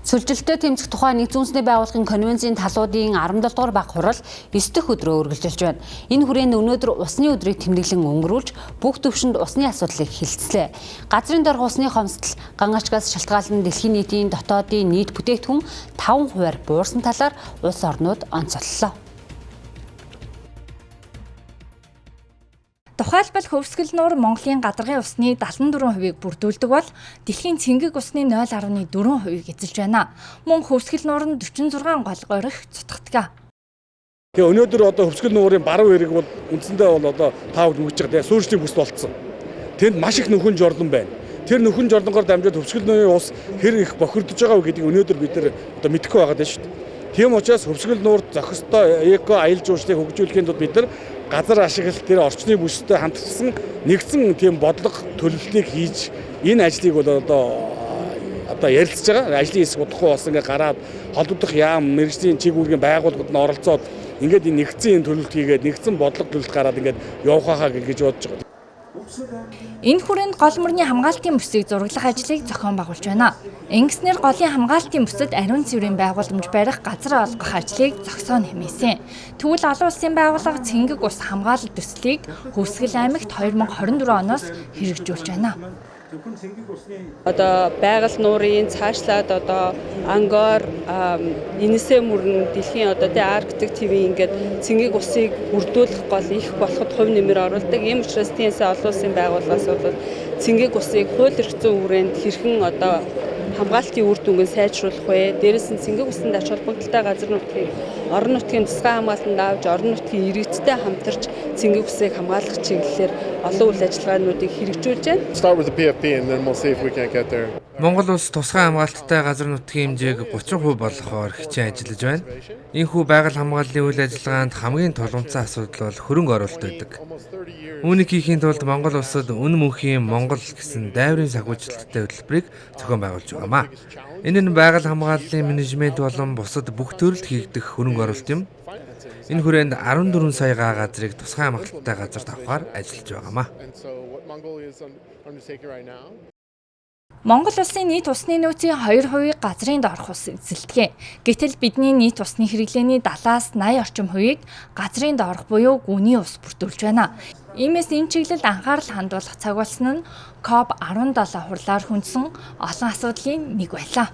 Сүлжилттэй тэмцэх тухай нэгдсэн үндэсний байгууллагын конвенцийн талуудын 17 дугаар баг хурал 9 дахь өдрөө үргэлжилж байна. Энэ хүрээнд өнөөдөр усны өдрийг тэмдэглэн өнгөрүүлж бүх төвшөнд усны асуудлыг хилцлээ. Газрын дорх усны хомсдол гангачгаас шалтгаалan дэлхийн нийтийн дотоодын нийт бүтээгдэхүүн 5% буурсан талаар улс орнууд онцоллоо. Тухайлбал хөвсгөл нуур Монголын гадаргын усны 74%-ийг бүрдүүлдэг бол дэлхийн цэнгэг усны 0.4%-ийг эзэлж байна. Мөн хөвсгөл нуур нь 46 гол горих цутгатдаг. Тэгээ өнөөдөр одоо хөвсгөл нуурын баруун эрэг бол үндсэндээ бол одоо таавд үгэж байгаа. Тэгээ сүүрчлийн бүс болцсон. Тэнд маш их нөхөн жорлон байна. Тэр нөхөн жорлонгоор дамжаад хөвсгөл нуурын ус хэр их бохирдож байгаа вэ гэдгийг өнөөдөр бид нар одоо мэдэхгүй байгаа даа шүү дээ. Тийм учраас хөвсгөл нуурд зохистой эко аял жуулчлалыг хөгжүүлэхийн тулд бид нар газар ашиглалт тэр орчны бүстэй хамтарсан нэгдсэн тийм бодлого төлөвлөлтийг хийж энэ ажлыг бол одоо ярилцж байгаа. Ажлын хэсэг удахгүй бас ингээ гараад холбогдох яам мэргэжлийн чиг үүргийн байгууллагууд нь оролцоод ингээд энэ нэгдсэн төлөвлөлт хийгээд нэгдсэн бодлого төлөвлөлт гараад ингээд явах хаа гэж бодож байгаа. Энэ хүрээнд гол мөрний хамгаалтын бүсийг зураглах ажлыг зохион байгуулж байна. Ингэснээр голын хамгаалтын бүсэд ариун цэврийн байгууламж барих газар олгох ажлыг зогсоон хэмээсэн. Тэгвэл олон улсын байгууллага цэнгэг ус хамгаалалт төслийг Хөвсгөл аймагт 2024 оноос хэрэгжүүлж байна. Одоо байгаль нуурын цаашлаад одоо ангор энэсээ мөрөн дэлхийн одоо Арктик ТV ингээд цэнгэг усыг бүрдүүлэх гол их болоход хувь нэмэр оруулдаг. Ийм учраас тиймээс олон улсын байгууллагаас бол цэнгэг усыг хууль эрх зүйн хүрээнд хэрхэн одоо хамгаалтын үр дүнг сайжруулах вэ? Дээрээс нь цэнгэг усанд ач холбогдолтой газар нутгийг орон нутгийн тусгай хамгаалтанд авч орон нутгийн иргэдтэй хамтарч цэнгэг усыг хамгаалах чиглэлээр олон үйл ажиллагаануудыг хэрэгжүүлж байна. Монгол улс тусгай хамгаалттай газар нутгийн хэмжээг 30% болгохоор хичээн ажиллаж байна. Энэхүү байгаль хамгааллын үйл ажиллагаанд хамгийн тулгымцсан асуудал бол хөрөнгө оруулалт байдаг. Үүнийг хийхийн тулд Монгол улсад үн мөнхийн Монгол гэсэн дайврын санхүүжилттэй хөтөлбөрийг зохион байгуулж байгаамаа. Энэ нь байгаль хамгааллын менежмент болон бусад бүх төрөлд хийгдэх хөрөнгө оруулалт юм. Энэ хүрээнд 14 сая га газрыг тусгай хамгаалттай газарт авахар ажиллаж байгаамаа. Монгол улсын нийт усны нөөцийн 2% газрын доорх ус эзэлдэг. Гэтэл бидний нийт усны хэрэглээний 70-аас 80 орчим хувийг газрын доорх буюу гүний ус бүрдүүлж байна. Иймээс энэ чиглэлд анхаарал хандуулах цаг болсон нь COP17 хурлаар хүндсэн олон асуудлын нэг байлаа.